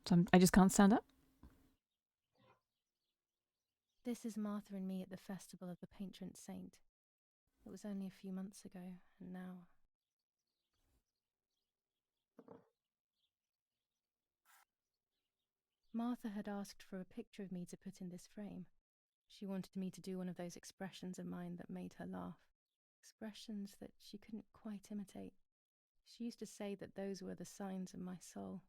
So I just can't stand up. This is Martha and me at the festival of the patron saint. It was only a few months ago, and now... Martha had asked for a picture of me to put in this frame. She wanted me to do one of those expressions of mine that made her laugh. Expressions that she couldn't quite imitate. She used to say that those were the signs of my soul.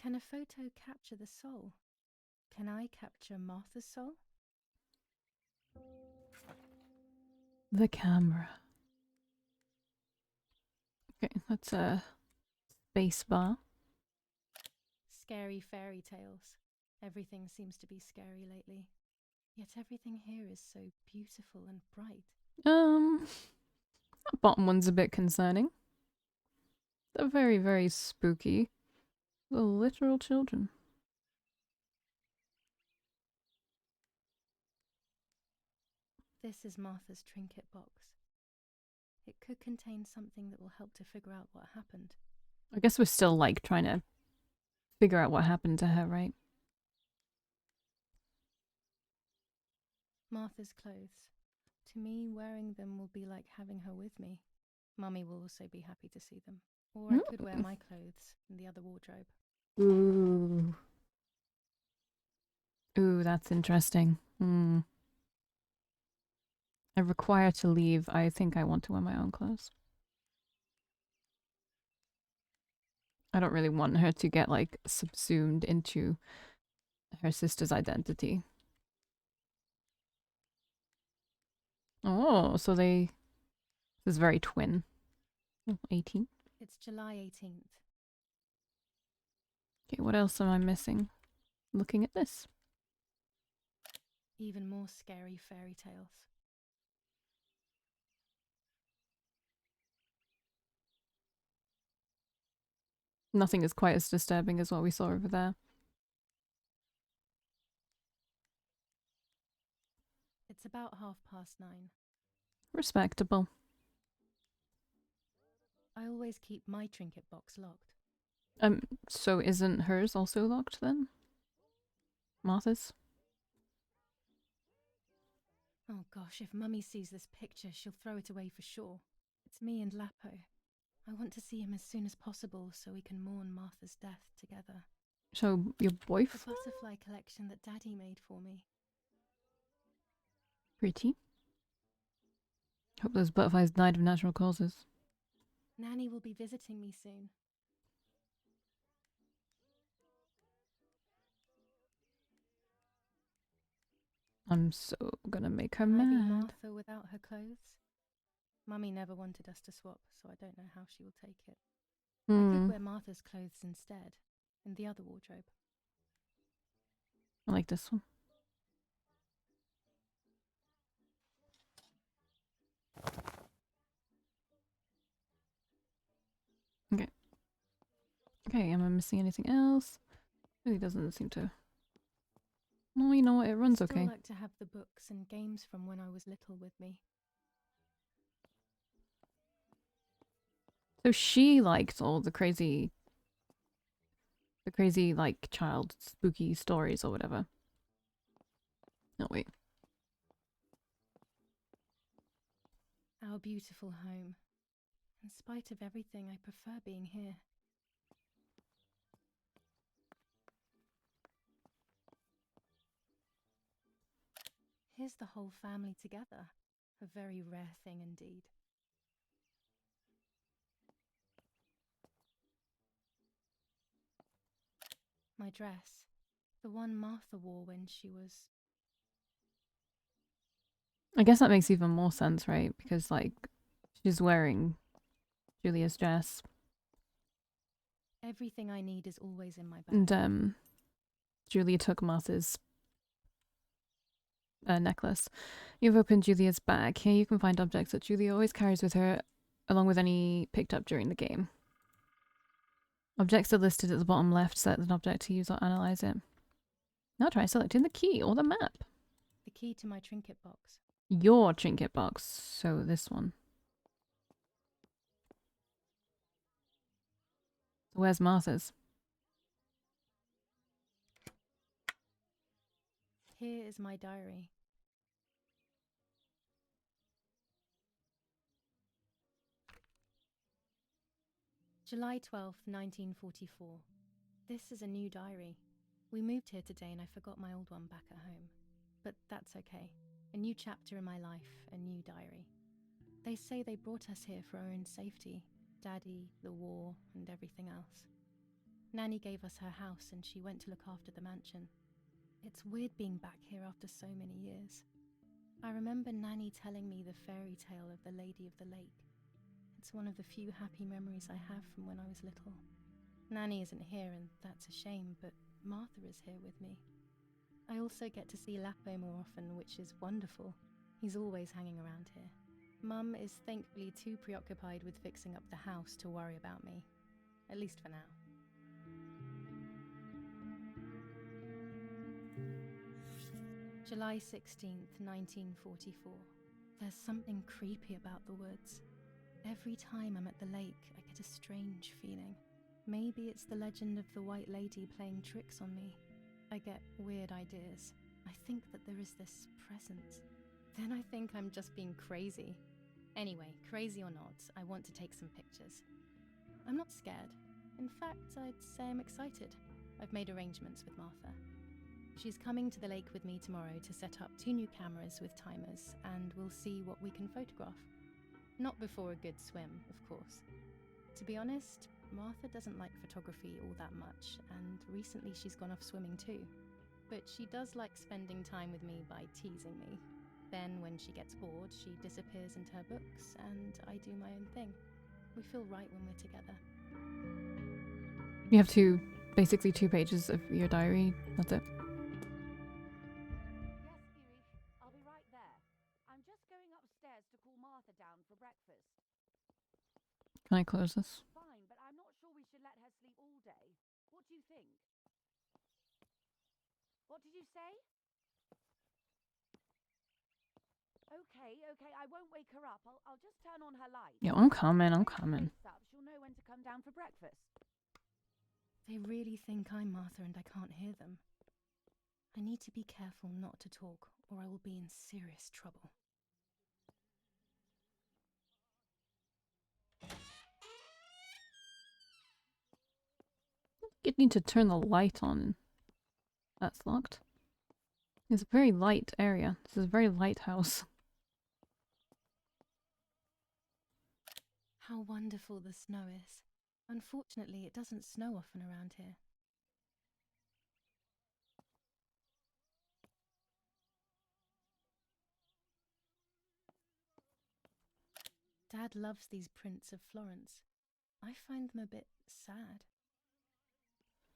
Can a photo capture the soul? Can I capture Martha's soul? The camera. Okay, that's a space bar. Scary fairy tales. Everything seems to be scary lately. Yet everything here is so beautiful and bright. That bottom one's a bit concerning. They're very, very spooky. The literal children. This is Martha's trinket box. It could contain something that will help to figure out what happened. I guess we're still, like, trying to figure out what happened to her, right? Martha's clothes. To me, wearing them will be like having her with me. Mummy will also be happy to see them. Or I could wear my clothes in the other wardrobe. Ooh. Ooh, that's interesting. I require to leave. I think I want to wear my own clothes. I don't really want her to get, like, subsumed into her sister's identity. Oh, so they... This is very twin. 18. It's July 18th. Okay, what else am I missing? Looking at this. Even more scary fairy tales. Nothing is quite as disturbing as what we saw over there. It's about 9:30. Respectable. I always keep my trinket box locked. So isn't hers also locked then? Martha's? Oh gosh, if Mummy sees this picture, she'll throw it away for sure. It's me and Lapo. I want to see him as soon as possible so we can mourn Martha's death together. So your The boyfriend? butterfly collection that Daddy made for me. Pretty. Hope those butterflies died of natural causes. Nanny will be visiting me soon. I'm so gonna make her Can I be mad. Martha without her clothes? Mummy never wanted us to swap, so I don't know how she will take it. I could wear Martha's clothes instead, in the other wardrobe. I like this one. Okay. Okay, am I missing anything else? Really doesn't seem to... No, you know what? It runs I'd still okay. like to have the books and games from when I was little with me. So she liked all the crazy, like, child spooky stories or whatever. No, wait. Our beautiful home. In spite of everything, I prefer being here. Here's the whole family together. A very rare thing indeed. My dress. The one Martha wore when she was... I guess that makes even more sense, right? Because, like, she's wearing Julia's dress. Everything I need is always in my bag. And, Julia took Martha's necklace. You've opened Julia's bag. Here you can find objects that Julia always carries with her, along with any picked up during the game. Objects are listed at the bottom left. Select an object to use or analyze it. Now try selecting the key or the map. The key to my trinket box. Your trinket box. So this one. Where's Martha's? Here is my diary. July 12th, 1944. This is a new diary. We moved here today and I forgot my old one back at home. But that's okay. A new chapter in my life, a new diary. They say they brought us here for our own safety. Daddy, the war, and everything else. Nanny gave us her house and she went to look after the mansion. It's weird being back here after so many years. I remember Nanny telling me the fairy tale of the Lady of the Lake. It's one of the few happy memories I have from when I was little. Nanny isn't here and that's a shame, but Martha is here with me. I also get to see Lapo more often, which is wonderful. He's always hanging around here. Mum is thankfully too preoccupied with fixing up the house to worry about me. At least for now. July 16th, 1944. There's something creepy about the woods. Every time I'm at the lake, I get a strange feeling. Maybe it's the legend of the White Lady playing tricks on me. I get weird ideas. I think that there is this presence. Then I think I'm just being crazy. Anyway, crazy or not, I want to take some pictures. I'm not scared. In fact, I'd say I'm excited. I've made arrangements with Martha. She's coming to the lake with me tomorrow to set up 2 new cameras with timers, and we'll see what we can photograph. Not before a good swim, of course. To be honest, Martha doesn't like photography all that much, and recently she's gone off swimming too. But she does like spending time with me by teasing me. Then, when she gets bored, she disappears into her books, and I do my own thing. We feel right when we're together. You have basically 2 pages of your diary. That's it. Yes, Huey, I'll be right there. I'm just going upstairs to call Martha down for breakfast. Can I close this? Fine, but I'm not sure we should let her sleep all day. What do you think? What did you say? Okay, I won't wake her up. I'll just turn on her light. Yeah, I'm coming. When she wakes up, she'll know when to come down for breakfast. They really think I'm Martha and I can't hear them. I need to be careful not to talk, or I will be in serious trouble. You need to turn the light on. That's locked. It's a very light area. This is a very light house. How wonderful the snow is. Unfortunately, it doesn't snow often around here. Dad loves these prints of Florence. I find them a bit sad.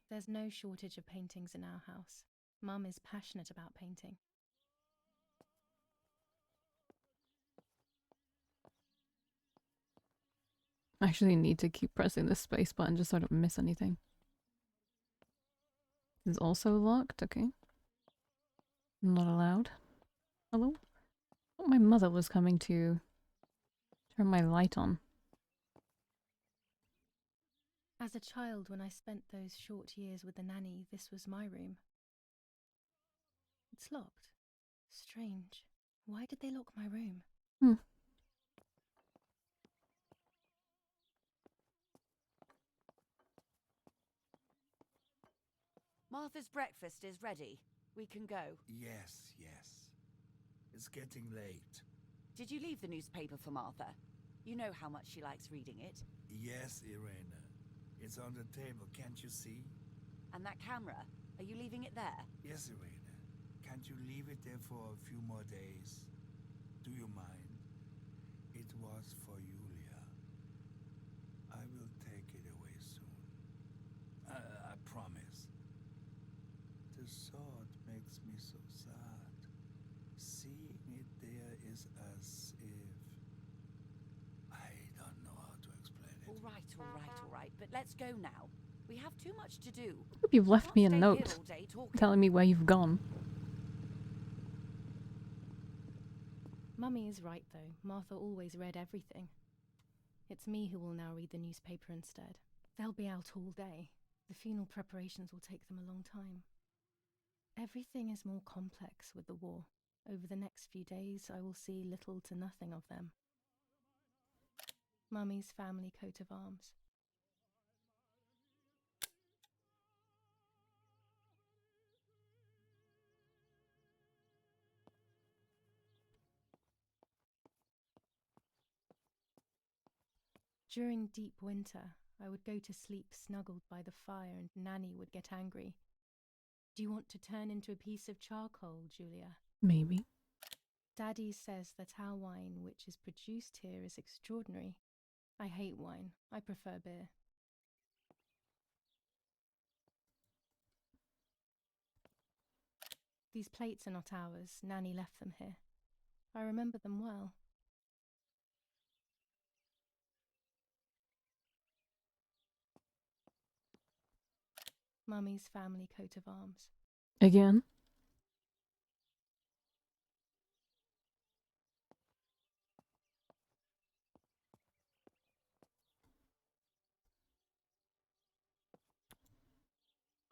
There's no shortage of paintings in our house. Mum is passionate about painting. I actually need to keep pressing this space button just so I don't miss anything. This is also locked, okay. Not allowed. Hello? I thought my mother was coming to turn my light on. As a child, when I spent those short years with the nanny, this was my room. It's locked. Strange. Why did they lock my room? Martha's breakfast is ready. We can go. Yes. It's getting late. Did you leave the newspaper for Martha? You know how much she likes reading it. Yes, Irene. It's on the table, can't you see? And that camera, are you leaving it there? Yes, Irene. Can't you leave it there for a few more days? Do you mind? It was for Julia. I will take it away soon. I promise. The thought makes me so sad. Seeing it there is as if... I don't know how to explain it. All right. But let's go now. We have too much to do. I hope you've left Can't me a stay here note all day talking. telling me where you've gone. Mummy is right, though. Martha always read everything. It's me who will now read the newspaper instead. They'll be out all day. The funeral preparations will take them a long time. Everything is more complex with the war. Over the next few days, I will see little to nothing of them. Mummy's family coat of arms. During deep winter, I would go to sleep snuggled by the fire and Nanny would get angry. Do you want to turn into a piece of charcoal, Julia? Maybe. Daddy says that our wine, which is produced here, is extraordinary. I hate wine. I prefer beer. These plates are not ours. Nanny left them here. I remember them well. Mummy's family coat of arms. Again?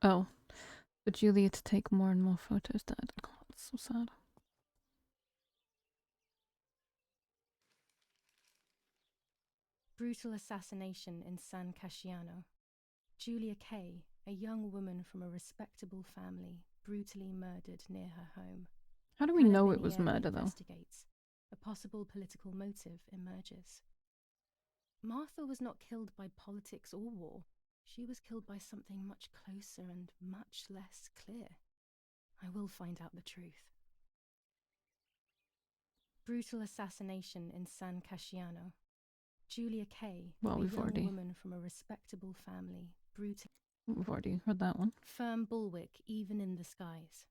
Oh. For Julia to take more and more photos, Dad. Oh, that's so sad. Brutal assassination in San Casciano. Julia Kay, a young woman from a respectable family, brutally murdered near her home. How do we know it was Carabinieri murder, though? investigates. A possible political motive emerges. Martha was not killed by politics or war. She was killed by something much closer and much less clear. I will find out the truth. Brutal assassination in San Casciano. Julia Kay, Well, a we've young already- woman from a respectable family, brutally... We've already heard that one. Firm bulwark even in the skies.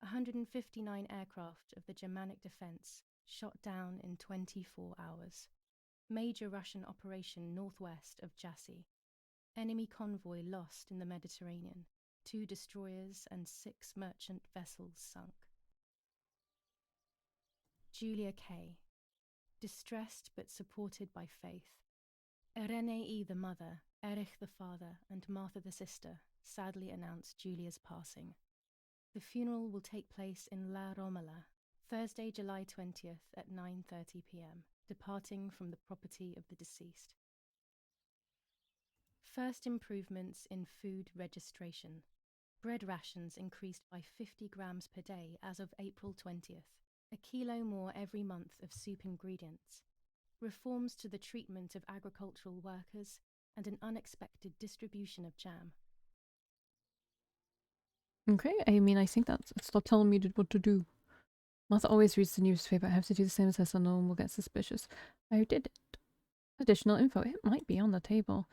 159 aircraft of the Germanic defense shot down in 24 hours. Major Russian operation northwest of Jassy. Enemy convoy lost in the Mediterranean. 2 destroyers and 6 merchant vessels sunk. Julia Kay. Distressed but supported by faith. Irenei the mother, Erich the father, and Martha the sister sadly announced Julia's passing. The funeral will take place in La Romola, Thursday, July 20th at 9:30 p.m., departing from the property of the deceased. First improvements in food registration. Bread rations increased by 50 grams per day as of April 20th. A kilo more every month of soup ingredients. Reforms to the treatment of agricultural workers and an unexpected distribution of jam. Okay, I mean, I think that's... Stop telling me what to do. Martha always reads the newspaper. I have to do the same as her so no one will get suspicious. I did it. Additional info. It might be on the table.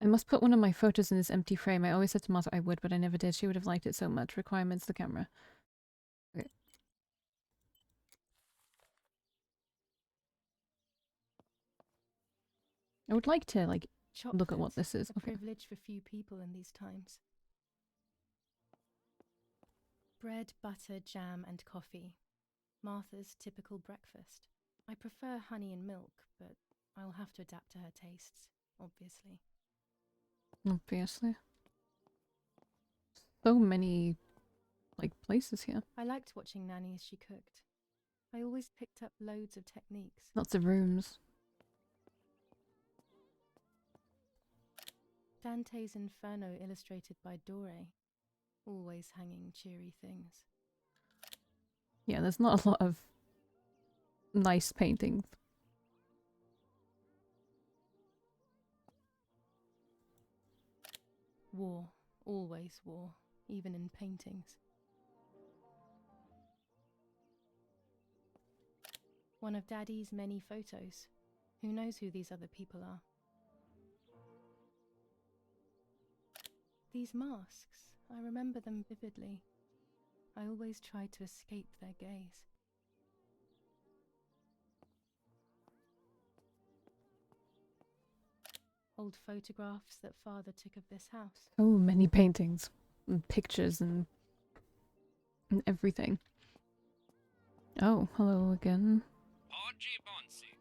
I must put one of my photos in this empty frame. I always said to Martha I would, but I never did. She would have liked it so much. Requirements, the camera. Okay. I would like to, like, look at what this is. A Okay. privilege for few people in these times. Bread, butter, jam, and coffee. Martha's typical breakfast. I prefer honey and milk, but I'll have to adapt to her tastes, obviously. Obviously. So many, like, places here. I liked watching Nanny as she cooked. I always picked up loads of techniques. Lots of rooms. Dante's Inferno illustrated by Dore. Always hanging cheery things. Yeah, there's not a lot of nice paintings. War. Always war. Even in paintings. One of Daddy's many photos. Who knows who these other people are? These masks, I remember them vividly. I always tried to escape their gaze. Old photographs that Father took of this house. So many paintings and pictures and everything. Oh, hello again. Oggi Bonsi,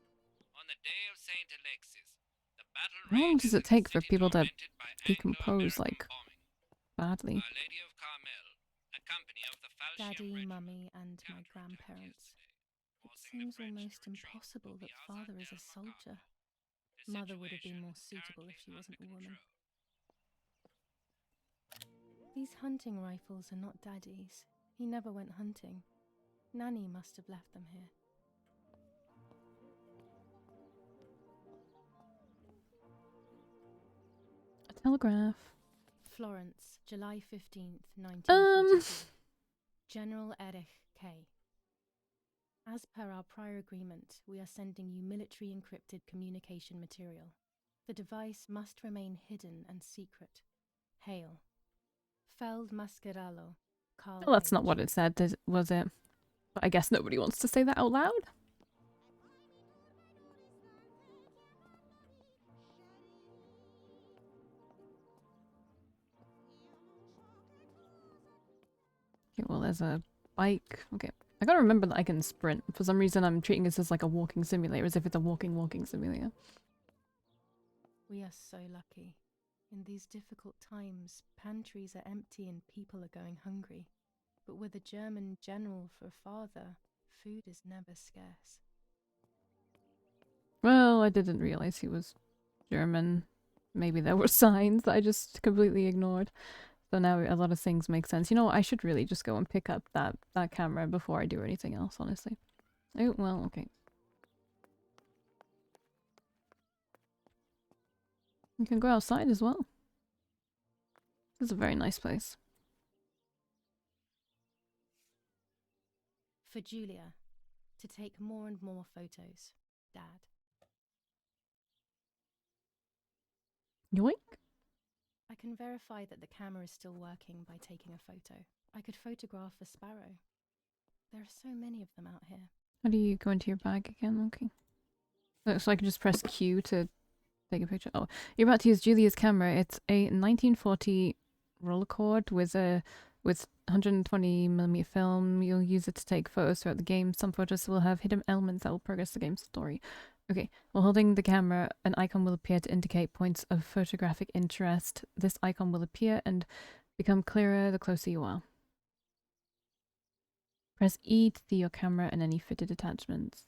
on the day of Saint Alexis, the battle How long rages does it in the take for city people to tormented by decompose, Anglo-American like, bombing. badly? Our Lady of Carmel, a company of How's she Daddy, and Regiment? Mummy, and Town my trip back grandparents. yesterday. It All singing seems French in almost the retreat. impossible We'll that be outside father is down a in soldier. Macabre. The Mother would have been situation more is suitable if currently she wasn't a under woman. control. These hunting rifles are not Daddy's. He never went hunting. Nanny must have left them here. A telegraph. Florence, July 15th, 1942. General Erich K. As per our prior agreement, we are sending you military encrypted communication material. The device must remain hidden and secret. Hail. Feld Mascherallo, Carl Well, that's not H. what it said, was it? But I guess nobody wants to say that out loud. Okay, well, there's a bike. Okay. I gotta remember that I can sprint. For some reason, I'm treating this as like a walking simulator, as if it's a walking simulator. We are so lucky. In these difficult times, pantries are empty and people are going hungry. But with a German general for a father, food is never scarce. Well, I didn't realize he was German. Maybe there were signs that I just completely ignored. So now a lot of things make sense. You know what? I should really just go and pick up that camera before I do anything else, honestly. Oh, well, okay. You can go outside as well. This is a very nice place. For Julia, to take more and more photos. Dad. Yoink. I can verify that the camera is still working by taking a photo. I could photograph a sparrow. There are so many of them out here. How do you go into your bag again? Okay. So I can just press Q to take a picture. Oh, you're about to use Julia's camera. It's a 1940 Rolleicord with 120mm film. You'll use it to take photos throughout the game. Some photos will have hidden elements that will progress the game's story. Okay, while holding the camera, an icon will appear to indicate points of photographic interest. This icon will appear and become clearer the closer you are. Press E to see your camera and any fitted attachments.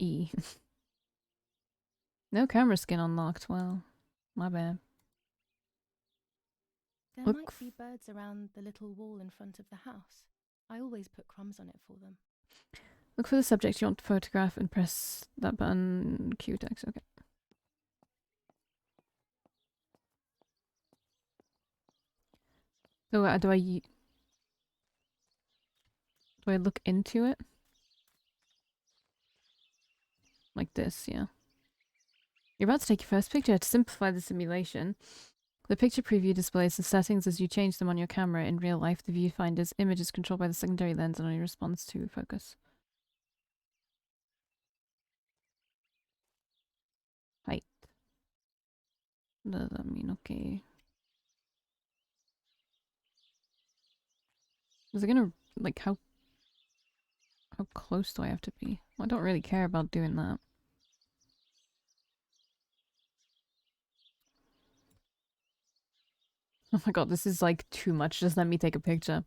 E. No camera skin unlocked. Well, my bad. There Look might be birds around the little wall in front of the house. I always put crumbs on it for them. Look for the subject you want to photograph and press that button. Q text. Okay. So do I look into it? Like this, yeah. You're about to take your first picture. To simplify the simulation, the picture preview displays the settings as you change them on your camera. In real life, the viewfinder's image is controlled by the secondary lens and only responds to focus. Height. Does that mean okay? Is it gonna, like, how close do I have to be? Well, I don't really care about doing that. Oh my god, this is like too much. Just let me take a picture.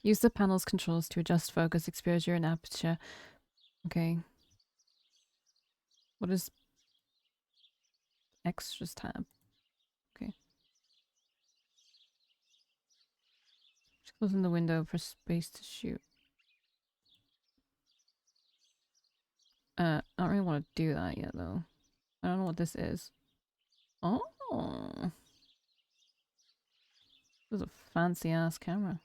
Use the panel's controls to adjust focus, exposure, and aperture. Okay. What is extras tab? Okay. Just closing the window for space to shoot. I don't really want to do that yet, though. I don't know what this is. Oh! This is a fancy-ass camera.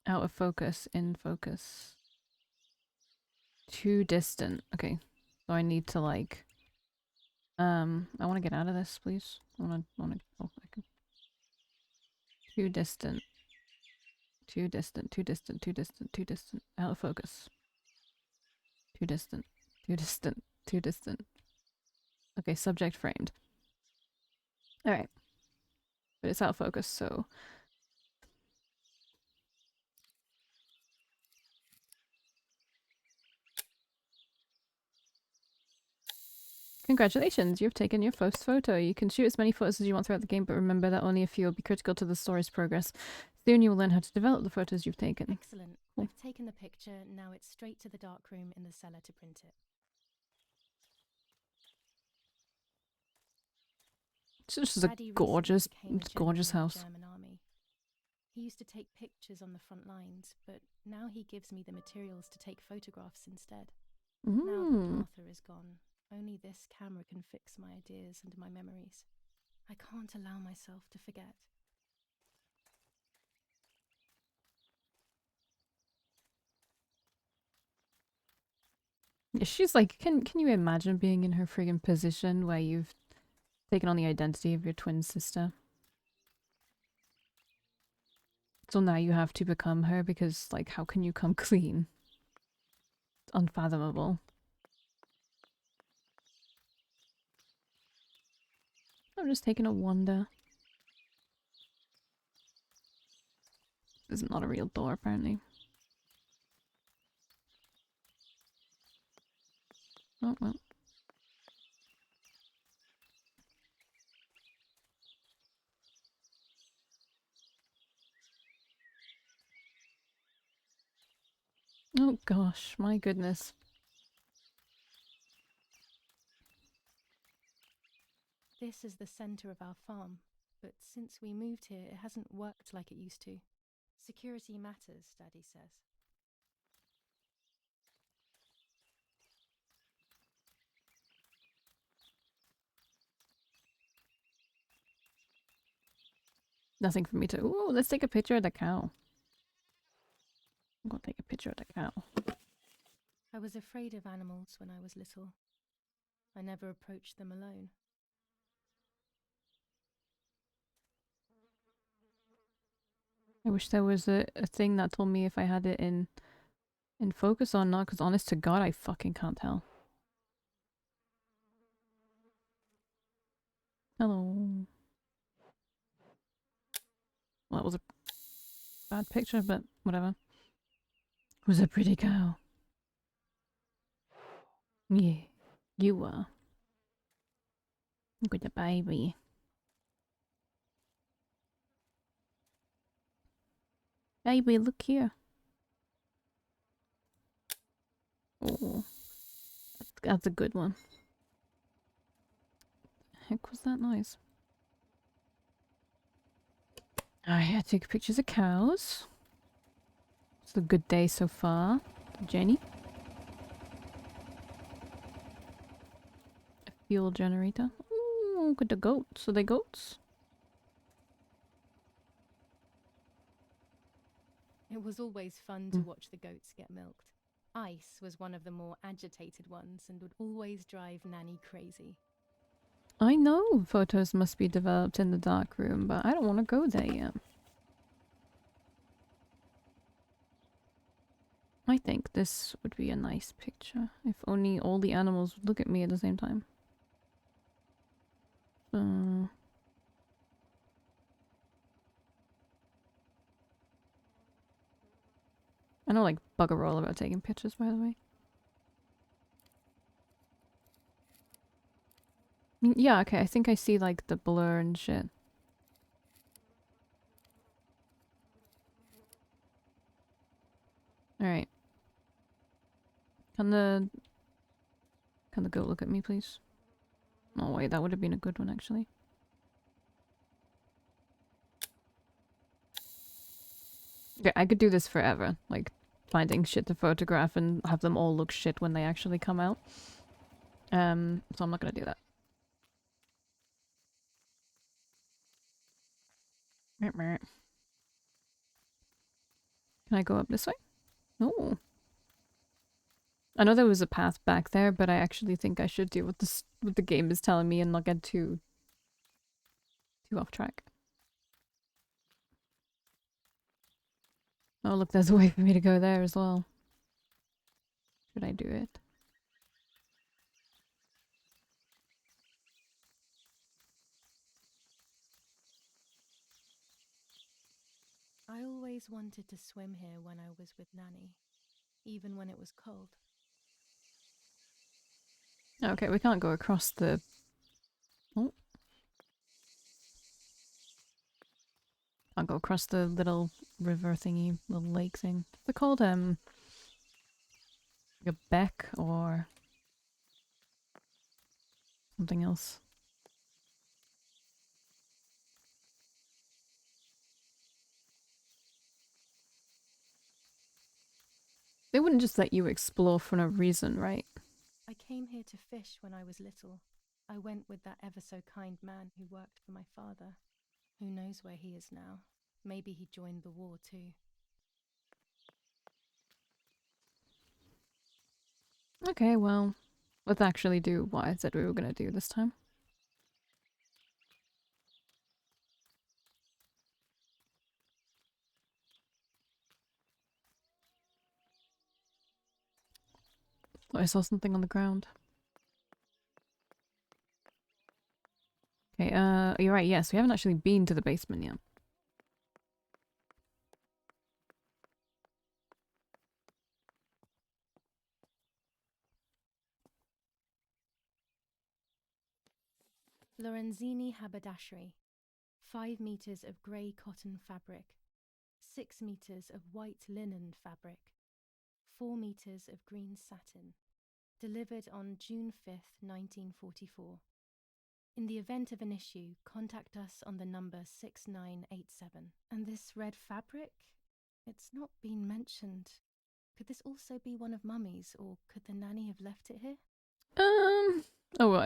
Out of focus, in focus. Too distant. Okay. So I need to, like... I want to get out of this, please. I want to... Oh, I can... Too distant. Too distant, too distant, too distant, too distant. Out of focus. Too distant, too distant, too distant. Okay, subject framed. Alright. But it's out of focus, so... Congratulations, you've taken your first photo. You can shoot as many photos as you want throughout the game, but remember that only a few will be critical to the story's progress. Soon you will learn how to develop the photos you've taken. Excellent. Cool. I've taken the picture, now it's straight to the dark room in the cellar to print it. It's just Daddy a gorgeous, recently became a gorgeous general in the house. German army. He used to take pictures on the front lines, but now he gives me the materials to take photographs instead. Now that Mm. Martha is gone, only this camera can fix my ideas and my memories. I can't allow myself to forget. Yeah, she's like, can you imagine being in her friggin' position where you've taken on the identity of your twin sister? So now you have to become her because, like, how can you come clean? It's unfathomable. I'm just taking a wander. This is not a real door, apparently. Oh, well. Oh gosh, my goodness. This is the centre of our farm, but since we moved here, it hasn't worked like it used to. Security matters, Daddy says. Nothing for me to... Ooh, let's take a picture of the cow. I'm gonna take a picture of the cow. I was afraid of animals when I was little. I never approached them alone. I wish there was a thing that told me if I had it in focus or not, because honest to God, I fucking can't tell. Hello. Well, that was a bad picture, but whatever. Who's a pretty cow? Yeah, you are. Look at the baby. Baby, look here. Oh, that's a good one. Heck was that noise? I take pictures of cows. It's a good day so far. Jenny. A fuel generator. Ooh, look at the goats. Are they goats? It was always fun to watch the goats get milked. Ice was one of the more agitated ones and would always drive Nanny crazy. I know photos must be developed in the dark room, but I don't want to go there yet. I think this would be a nice picture. If only all the animals would look at me at the same time. I know like bugger all about taking pictures, by the way. Yeah, okay, I think I see like the blur and shit. Alright. Can the goat look at me, please? Oh wait, that would have been a good one actually. Okay, I could do this forever. Like, finding shit to photograph and have them all look shit when they actually come out. So I'm not gonna do that. Can I go up this way? No. I know there was a path back there, but I actually think I should do what the game is telling me and not get too off track. Oh look, there's a way for me to go there as well. Should I do it? I always wanted to swim here when I was with Nanny, even when it was cold. Okay, we can't go across the... Oh. Can't go across the little river thingy, little lake thing. They're called, like a beck or something else. They wouldn't just let you explore for no reason, right? I came here to fish when I was little. I went with that ever so kind man who worked for my father. Who knows where he is now? Maybe he joined the war too. Okay, well, let's actually do what I said we were gonna do this time. Thought I saw something on the ground. Okay, you're right, yes, we haven't actually been to the basement yet. Lorenzini haberdashery. 5 meters of grey cotton fabric. 6 meters of white linen fabric. 4 meters of green satin. Delivered on June 5th, 1944. In the event of an issue, contact us on the number 6987. And this red fabric? It's not been mentioned. Could this also be one of Mummy's, or could the nanny have left it here? Oh, well,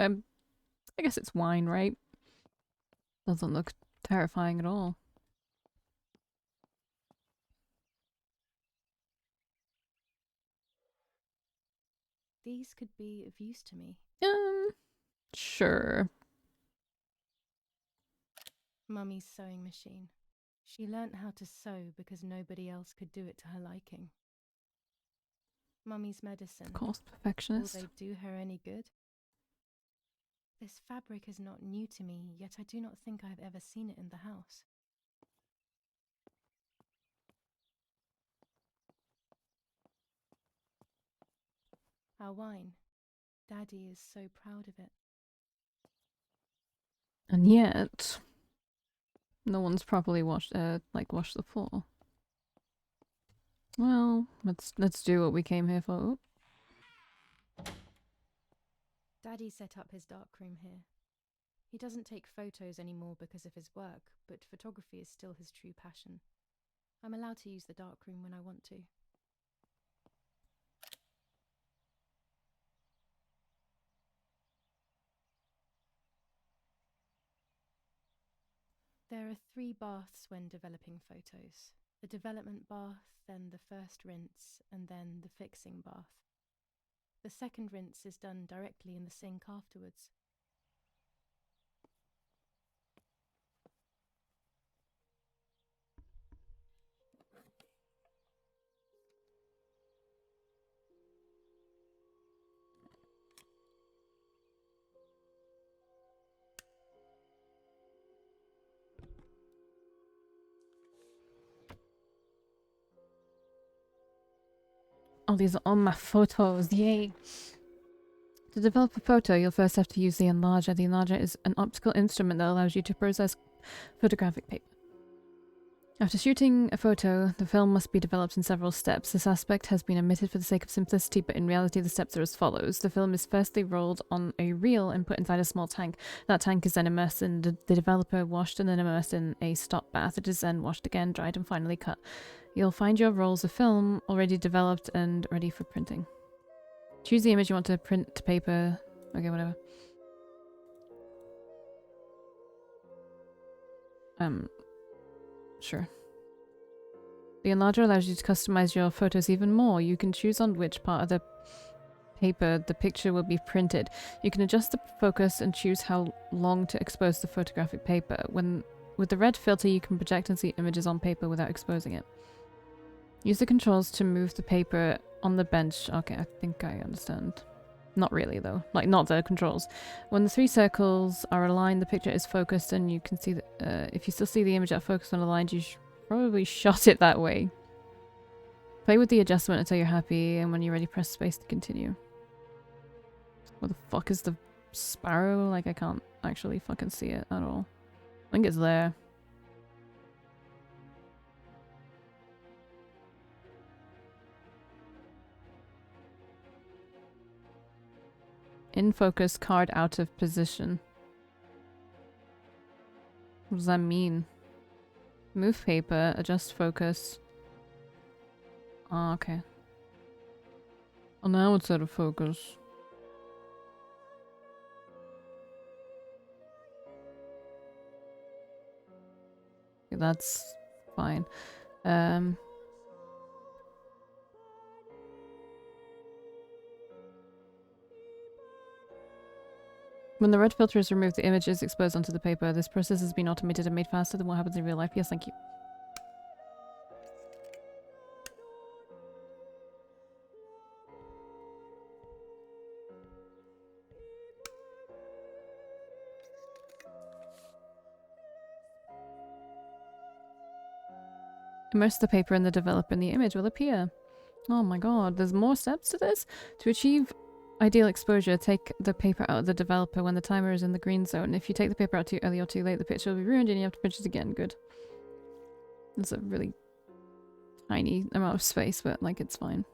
I guess it's wine, right? Doesn't look terrifying at all. These could be of use to me. Sure. Mummy's sewing machine. She learnt how to sew because nobody else could do it to her liking. Mummy's medicine. Of course, Will perfectionist. they do her any good? This fabric is not new to me, yet I do not think I have ever seen it in the house. Our wine. Daddy is so proud of it. And yet, no one's properly washed the floor. Well, let's do what we came here for. Daddy set up his darkroom here. He doesn't take photos anymore because of his work, but photography is still his true passion. I'm allowed to use the darkroom when I want to. There are 3 baths when developing photos. The development bath, then the first rinse, and then the fixing bath. The second rinse is done directly in the sink afterwards. Oh, these are all my photos, yay! To develop a photo, you'll first have to use the enlarger. The enlarger is an optical instrument that allows you to process photographic paper. After shooting a photo, the film must be developed in several steps. This aspect has been omitted for the sake of simplicity, but in reality the steps are as follows. The film is firstly rolled on a reel and put inside a small tank. That tank is then immersed in the developer, washed and then immersed in a stop bath. It is then washed again, dried and finally cut. You'll find your rolls of film already developed and ready for printing. Choose the image you want to print to paper. Okay, whatever. Sure. The enlarger allows you to customize your photos even more. You can choose on which part of the paper the picture will be printed. You can adjust the focus and choose how long to expose the photographic paper. With the red filter, you can project and see images on paper without exposing it. Use the controls to move the paper on the bench. Okay, I think I understand. Not really, though. Like, not the controls. When the 3 circles are aligned, the picture is focused, and you can see that if you still see the image that focused when aligned, you probably shot it that way. Play with the adjustment until you're happy, and when you're ready, press space to continue. Where the fuck is the sparrow? Like, I can't actually fucking see it at all. I think it's there. In focus, card out of position. What does that mean? Move paper, adjust focus. Ah, okay. Oh, now it's out of focus. Okay, that's fine. When the red filter is removed, the image is exposed onto the paper. This process has been automated and made faster than what happens in real life. Yes, thank you. Immerse the paper and the developer in the image will appear. Oh my god, there's more steps to this? To achieve ideal exposure, take the paper out of the developer when the timer is in the green zone. If you take the paper out too early or too late, the picture will be ruined and you have to print it again. Good. It's a really tiny amount of space, but like it's fine.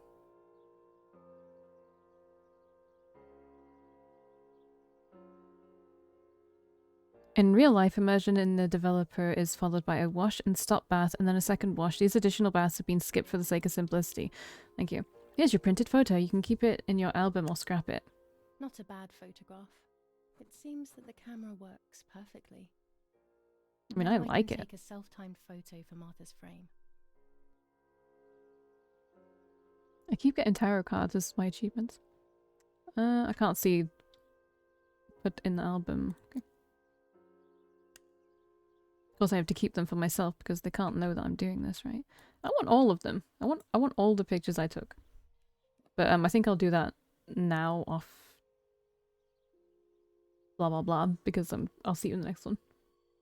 In real life, immersion in the developer is followed by a wash and stop bath and then a second wash. These additional baths have been skipped for the sake of simplicity. Thank you. Here's your printed photo. You can keep it in your album or scrap it. Not a bad photograph. It seems that the camera works perfectly. I mean, Now I like can it. Take a self-timed photo for Martha's frame. I keep getting tarot cards as my achievements. I can't see. Put in the album. Okay. Of course, I have to keep them for myself because they can't know that I'm doing this, right? I want all of them. I want all the pictures I took. But I think I'll do that now off blah blah blah because I'll see you in the next one.